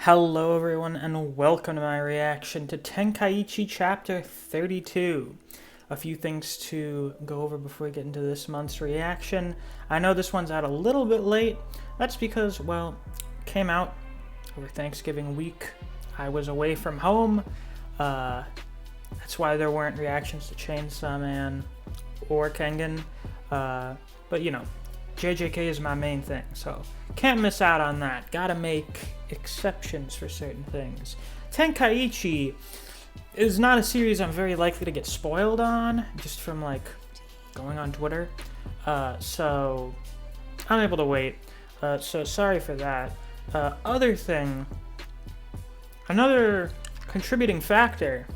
Hello everyone and welcome to my reaction to Tenkaichi Chapter 32. A few things to go over before we get into this month's reaction. I know this one's out a little bit late. That's because, well, it came out over Thanksgiving week. I was away from home. That's why there weren't reactions to Chainsaw Man or Kengan. But you know, JJK is my main thing, so can't miss out on that. Gotta make exceptions for certain things. Tenkaichi is not a series I'm very likely to get spoiled on, just from like going on Twitter. So I'm able to wait. So sorry for that. Other thing, another contributing factor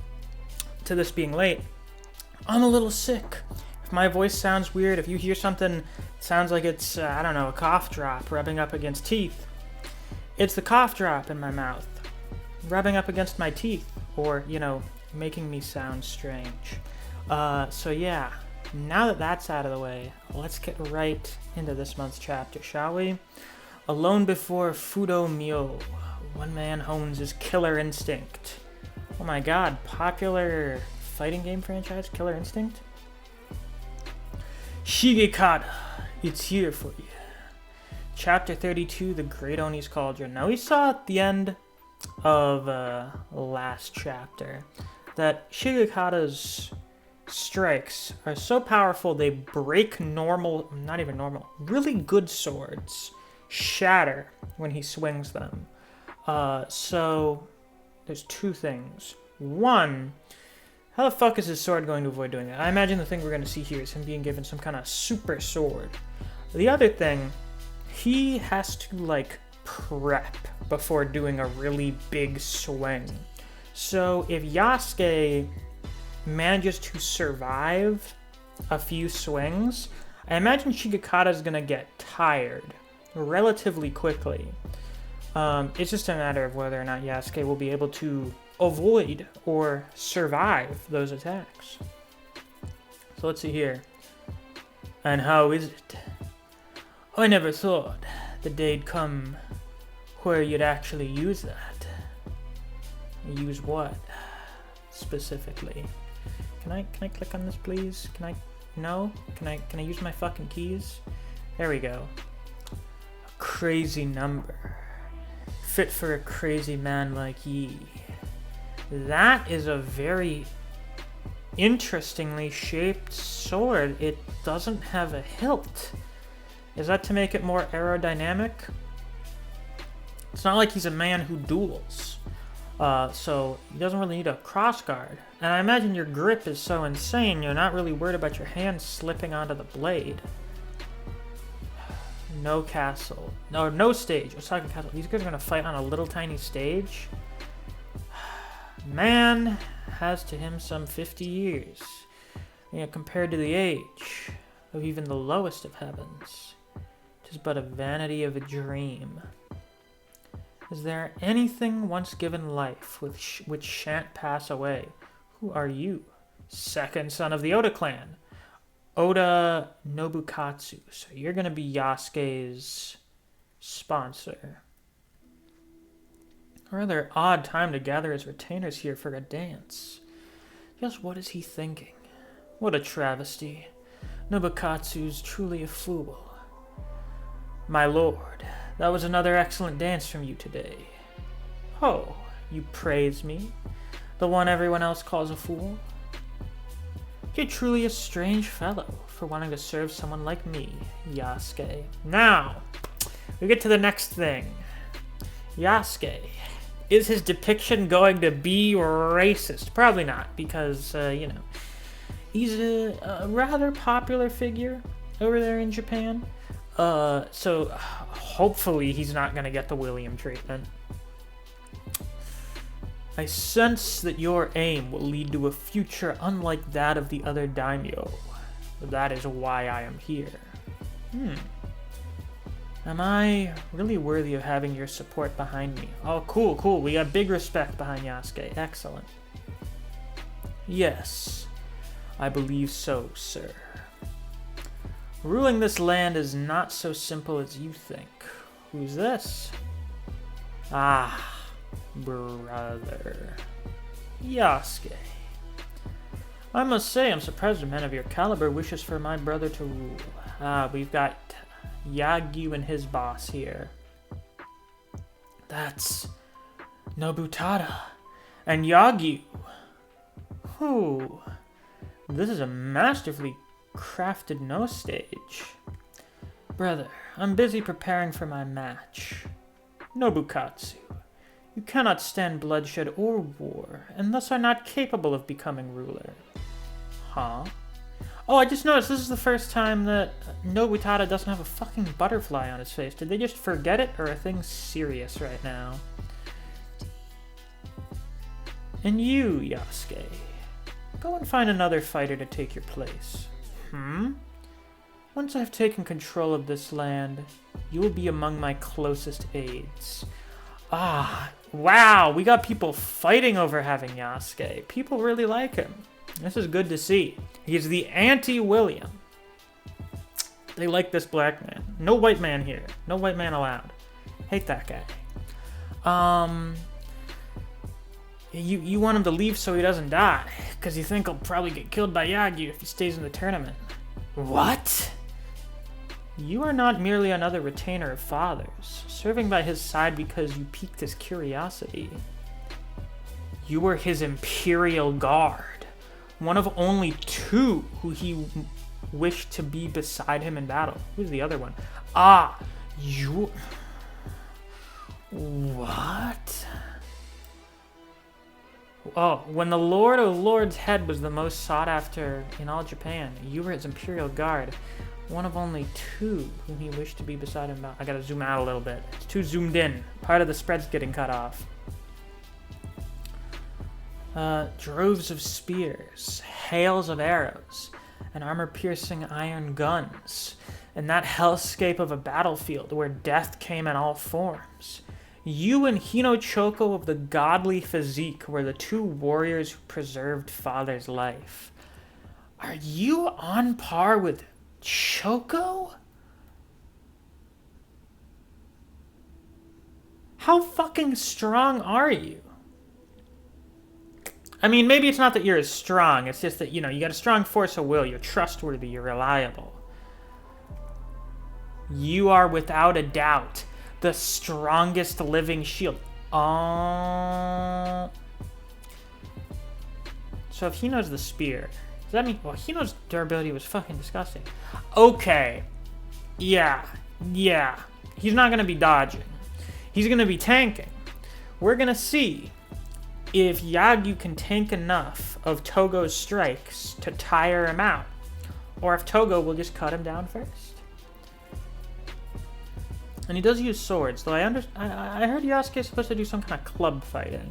to this being late, I'm a little sick. If my voice sounds weird, if you hear something that sounds like it's, I don't know, a cough drop rubbing up against teeth, it's the cough drop in my mouth rubbing up against my teeth, or, you know, making me sound strange. So yeah, now that that's out of the way, let's get right into this month's chapter, shall we? Alone before Fudo Myo, one man hones his killer instinct. Oh my god, popular fighting game franchise, Killer Instinct? Shigekata, it's here for you. Chapter 32, The Great Oni's Cauldron. Now we saw at the end of last chapter that Shigekata's strikes are so powerful they break normal, not even normal, really good swords shatter when he swings them. So there's two things. One, how the fuck is his sword going to avoid doing that? I imagine the thing we're going to see here is him being given some kind of super sword. The other thing, he has to, like, prep before doing a really big swing. So if Yasuke manages to survive a few swings, I imagine Shigekata is going to get tired relatively quickly. It's just a matter of whether or not Yasuke will be able to avoid or survive those attacks. So let's see here. And how is it? I never thought the day'd come where you'd actually use that. Use what specifically? Can I click on this, please? Can I? No? Can I use my fucking keys? There we go. A crazy number, fit for a crazy man like ye. That is a very interestingly shaped sword. It doesn't have a hilt. Is that to make it more aerodynamic? It's not like he's a man who duels. So he doesn't really need a crossguard. And I imagine your grip is so insane, you're not really worried about your hand slipping onto the blade. No castle. No stage. Let's talk castle. These guys are going to fight on a little tiny stage? Man has to him some 50 years. You know, compared to the age of even the lowest of heavens. 'Tis but a vanity of a dream. Is there anything once given life which shan't pass away? Who are you? Second son of the Oda clan. Oda Nobukatsu. So you're going to be Yasuke's sponsor. A rather odd time to gather his retainers here for a dance. Just what is he thinking? What a travesty. Nobukatsu's truly a fool. My lord, that was another excellent dance from you today. Oh, you praise me? The one everyone else calls a fool? You're truly a strange fellow for wanting to serve someone like me, Yasuke. Now, we get to the next thing. Yasuke. Is his depiction going to be racist? Probably not, because, you know, he's a rather popular figure over there in Japan. So hopefully he's not going to get the William treatment. I sense that your aim will lead to a future unlike that of the other daimyo. That is why I am here. Am I really worthy of having your support behind me? Oh, cool. We got big respect behind Yasuke. Excellent. Yes, I believe so, sir. Ruling this land is not so simple as you think. Who's this? Ah, brother. Yasuke. I must say, I'm surprised a man of your caliber wishes for my brother to rule. We've got Yagyu and his boss here. That's Nobutada and Yagyu. Whew. This is a masterfully crafted no stage. Brother, I'm busy preparing for my match. Nobukatsu, you cannot stand bloodshed or war, and thus are not capable of becoming ruler. Huh? Oh, I just noticed this is the first time that Nobutada doesn't have a fucking butterfly on his face. Did they just forget it, or are things serious right now? And you, Yasuke, go and find another fighter to take your place. Once I've taken control of this land, you will be among my closest aides. Wow, we got people fighting over having Yasuke. People really like him. This is good to see. He's the anti-William. They like this black man. No white man here. No white man allowed. Hate that guy. You want him to leave so he doesn't die, because you think he'll probably get killed by Yagyu if he stays in the tournament. What? You are not merely another retainer of Father's, serving by his side because you piqued his curiosity. You were his Imperial Guard, one of only 2 who he wished to be beside him in battle. Who's the other one? You... What? Oh, when the Lord of Lords' head was the most sought after in all Japan, you were his Imperial Guard, one of only 2 whom he wished to be beside him. I gotta zoom out a little bit. It's too zoomed in. Part of the spread's getting cut off. Droves of spears, hails of arrows, and armor-piercing iron guns, and that hellscape of a battlefield where death came in all forms. You and Hinochoko of the godly physique were the 2 warriors who preserved Father's life. Are you on par with Choco? How fucking strong are you? I mean, maybe it's not that you're as strong, it's just that, you got a strong force of will, you're trustworthy, you're reliable. You are without a doubt the strongest living shield. So if he knows the spear, does that mean... Well, he knows durability was fucking disgusting. Okay. Yeah. He's not going to be dodging. He's going to be tanking. We're going to see if Yagyu can tank enough of Togo's strikes to tire him out, or if Togo will just cut him down first. And he does use swords, though I heard Yasuke's supposed to do some kind of club fighting.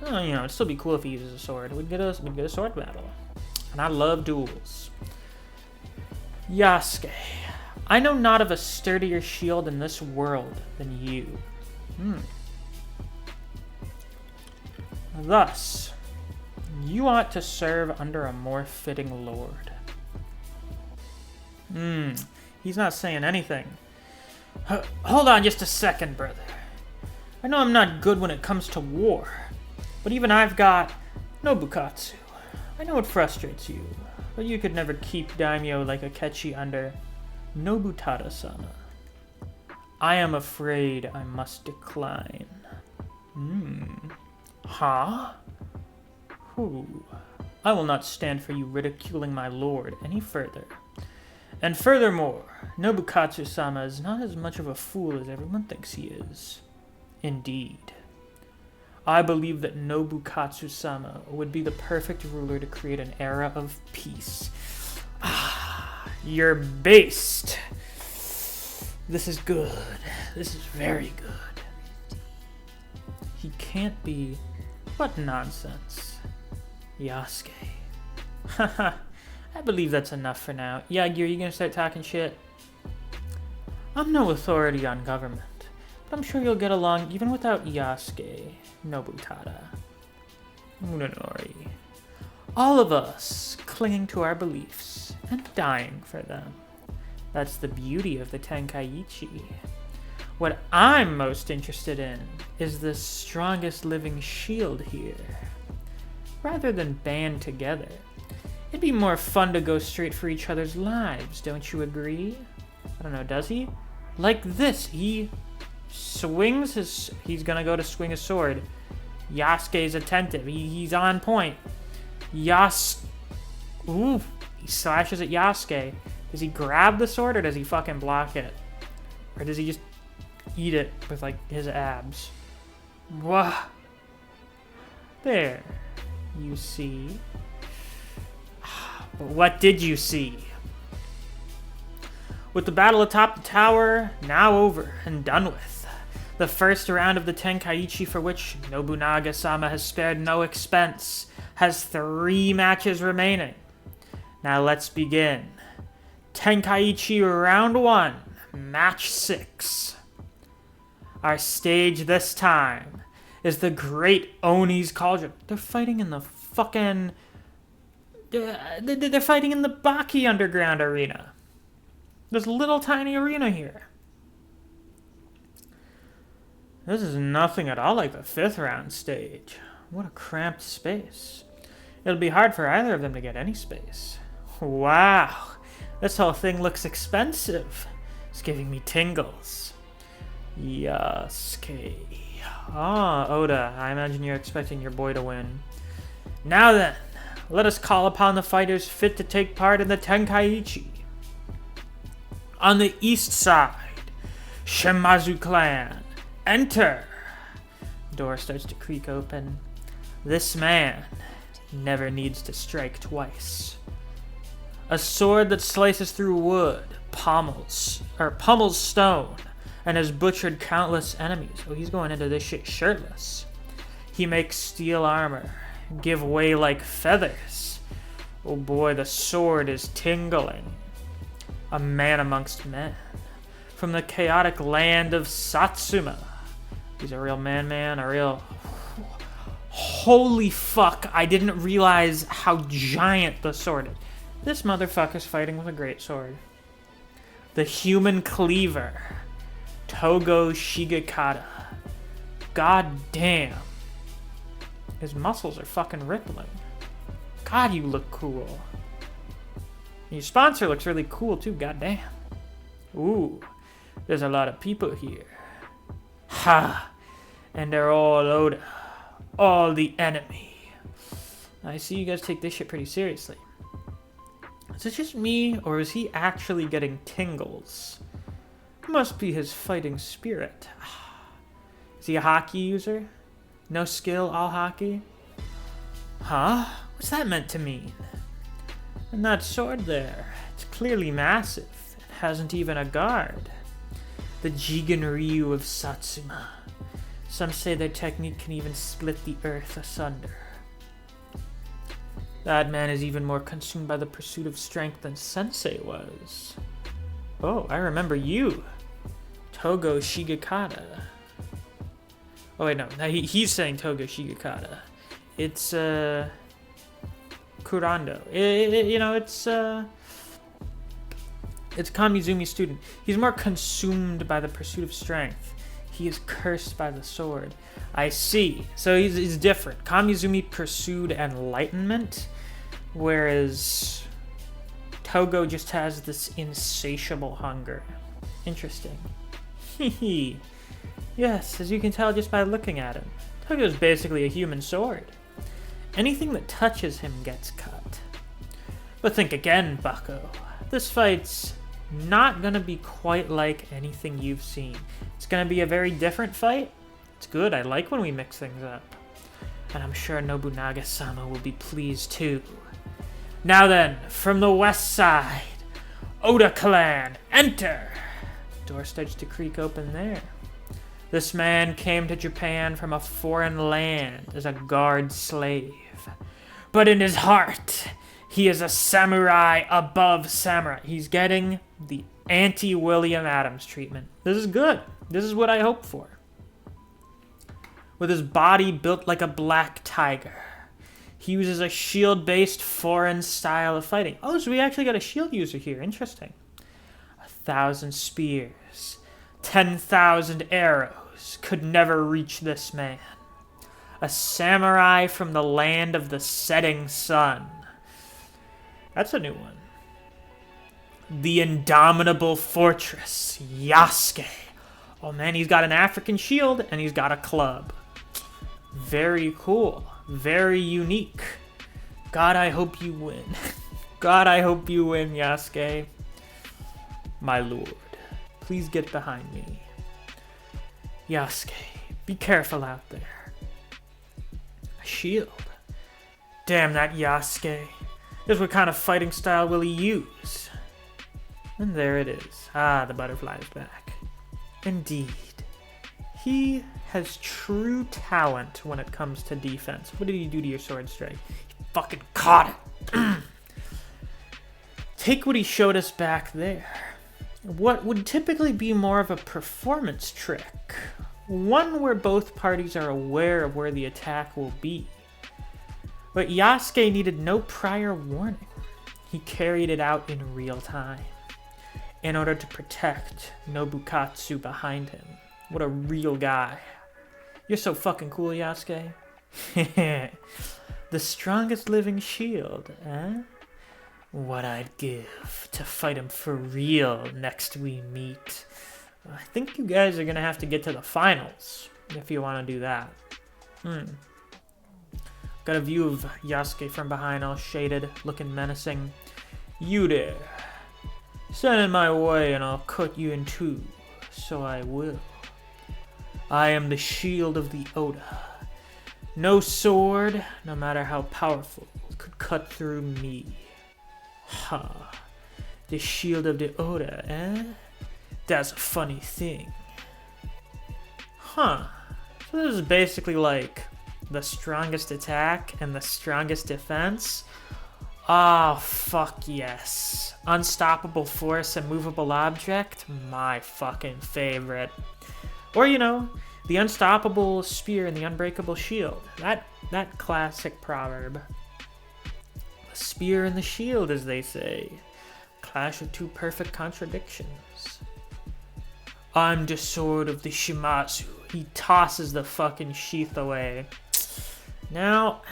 Oh, it'd still be cool if he uses a sword. We'd get a sword battle. And I love duels. Yasuke, I know not of a sturdier shield in this world than you. Thus, you ought to serve under a more fitting lord. He's not saying anything. Hold on just a second, brother. I know I'm not good when it comes to war, but even I've got Nobukatsu. I know it frustrates you, but you could never keep daimyo like Akechi under Nobutada-sama. I am afraid I must decline. Huh? I will not stand for you ridiculing my lord any further. And furthermore, Nobukatsu-sama is not as much of a fool as everyone thinks he is. Indeed. I believe that Nobukatsu-sama would be the perfect ruler to create an era of peace. You're based. This is good. This is very good. He can't be... What nonsense. Yasuke. Haha. I believe that's enough for now. Yagyu, are you gonna start talking shit? I'm no authority on government, but I'm sure you'll get along even without Yasuke, Nobutada, Munenori. All of us clinging to our beliefs and dying for them. That's the beauty of the Tenkaichi. What I'm most interested in is the strongest living shield here. Rather than band together, it'd be more fun to go straight for each other's lives, don't you agree? I don't know, does he? Like this, he swings his... He's gonna go to swing his sword. Yasuke's attentive. He's on point. Ooh, he slashes at Yasuke. Does he grab the sword or does he fucking block it? Or does he just eat it with, like, his abs? Whoa. There. You see. But what did you see? With the battle atop the tower now over and done with, the first round of the Tenkaichi, for which Nobunaga-sama has spared no expense, has 3 matches remaining. Now let's begin. Tenkaichi round 1, match 6. Our stage this time is the Great Oni's Cauldron. They're fighting in the fucking... They're fighting in the Baki Underground Arena. This little tiny arena here. This is nothing at all like the 5th round stage. What a cramped space. It'll be hard for either of them to get any space. Wow. This whole thing looks expensive. It's giving me tingles. Yasuke. Ah, Oda, I imagine you're expecting your boy to win. Now then, let us call upon the fighters fit to take part in the Tenkaichi. On the east side, Shimazu clan. Enter! Door starts to creak open. This man never needs to strike twice. A sword that slices through wood, pummels stone, and has butchered countless enemies. Oh, he's going into this shit shirtless. He makes steel armor give way like feathers. Oh boy, the sword is tingling. A man amongst men. From the chaotic land of Satsuma. He's a real man, a real... Holy fuck, I didn't realize how giant the sword is. This motherfucker's fighting with a great sword. The human cleaver. Togo Shigekata. God damn. His muscles are fucking rippling. God, you look cool. Your sponsor looks really cool too, goddamn. Ooh, there's a lot of people here. Ha! And they're all Oda. All the enemy. I see you guys take this shit pretty seriously. Is it just me, or is he actually getting tingles? Must be his fighting spirit. Is he a hockey user? No skill, all hockey? Huh? What's that meant to mean? And that sword there, it's clearly massive. It hasn't even a guard. The Jigen Ryu of Satsuma. Some say their technique can even split the earth asunder. That man is even more consumed by the pursuit of strength than Sensei was. Oh, I remember you. Togo Shigekata. Oh wait, no, he's saying Togo Shigekata. It's, Kurando. It's Kamizumi's student. He's more consumed by the pursuit of strength. He is cursed by the sword. I see. So he's different. Kamizumi pursued enlightenment, whereas Togo just has this insatiable hunger. Interesting. Hehe. Yes, as you can tell just by looking at him. Togo's basically a human sword. Anything that touches him gets cut. But think again, bucko. This fight's not gonna be quite like anything you've seen. It's gonna be a very different fight. It's good, I like when we mix things up. And I'm sure Nobunaga-sama will be pleased too. Now then, from the west side, Oda clan, enter! Door starts to creak open there. This man came to Japan from a foreign land as a guard slave. But in his heart, he is a samurai above samurai. He's getting the anti-William Adams treatment. This is good. This is what I hoped for. With his body built like a black tiger, he uses a shield-based foreign style of fighting. Oh, so we actually got a shield user here. Interesting. 1,000 spears, 10,000 arrows could never reach this man. A samurai from the land of the setting sun. That's a new one. The indomitable fortress, Yasuke. Oh man, he's got an African shield and he's got a club. Very cool. Very unique. God, I hope you win. God, I hope you win, Yasuke. My lord, please get behind me. Yasuke, be careful out there. A shield. Damn that Yasuke. Just what kind of fighting style will he use? And there it is. Ah, the butterfly is back. Indeed. He has true talent when it comes to defense. What did he do to your sword strike? He fucking caught it. Take what he showed us back there. What would typically be more of a performance trick. One where both parties are aware of where the attack will be. But Yasuke needed no prior warning. He carried it out in real time in order to protect Nobukatsu behind him. What a real guy. You're so fucking cool, Yasuke. The strongest living shield, eh? What I'd give to fight him for real next we meet. I think you guys are gonna have to get to the finals if you want to do that. Got a view of Yasuke from behind, all shaded, looking menacing. You there. Stand in my way and I'll cut you in two. So I will. I am the shield of the Oda. No sword, no matter how powerful, could cut through me. Ha. The shield of the Oda, eh? That's a funny thing. Huh. So this is basically like the strongest attack and the strongest defense. Oh, fuck yes. Unstoppable force and movable object? My fucking favorite. Or, you know, the unstoppable spear and the unbreakable shield. That classic proverb. The spear and the shield, as they say. Clash of two perfect contradictions. I'm the sword of the Shimazu. He tosses the fucking sheath away. Now,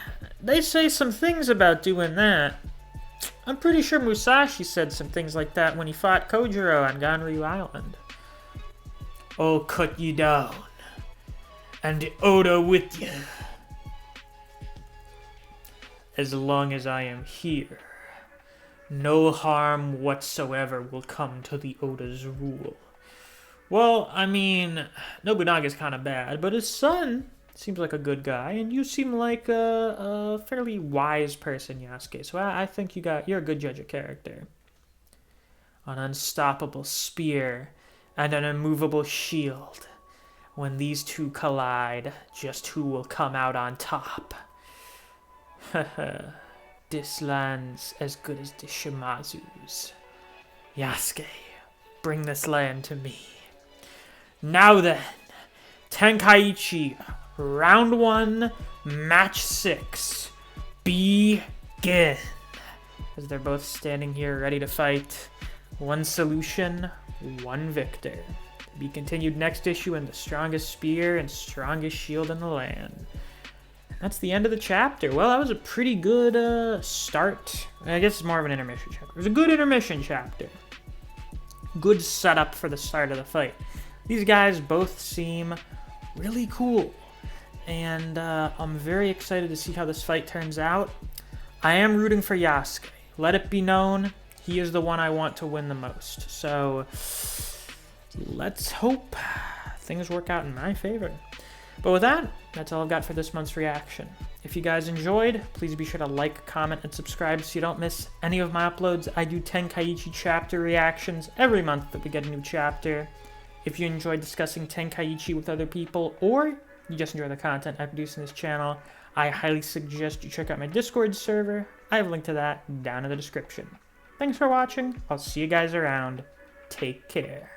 they say some things about doing that. I'm pretty sure Musashi said some things like that when he fought Kojiro on Ganryu Island. I'll cut you down, and the Oda with you. As long as I am here, no harm whatsoever will come to the Oda's rule. Well, I mean, Nobunaga's kind of bad, but his son seems like a good guy, and you seem like a fairly wise person, Yasuke. So I think you're a good judge of character. An unstoppable spear and an immovable shield. When these two collide, just who will come out on top? This land's as good as the Shimazu's. Yasuke, bring this land to me. Now then, Tenkaichi, round 1, match 6. Begin. As they're both standing here ready to fight. One solution, one victor. To be continued next issue in the strongest spear and strongest shield in the land. And that's the end of the chapter. Well, that was a pretty good start. I guess it's more of an intermission chapter. It was a good intermission chapter. Good setup for the start of the fight. These guys both seem really cool. And I'm very excited to see how this fight turns out. I am rooting for Yasuke. Let it be known, he is the one I want to win the most. So let's hope things work out in my favor. But with that, that's all I've got for this month's reaction. If you guys enjoyed, please be sure to like, comment, and subscribe so you don't miss any of my uploads. I do Tenkaichi chapter reactions every month that we get a new chapter. If you enjoyed discussing Tenkaichi with other people, or you just enjoy the content I produce in this channel, I highly suggest you check out my Discord server. I have a link to that down in the description. Thanks for watching. I'll see you guys around. Take care.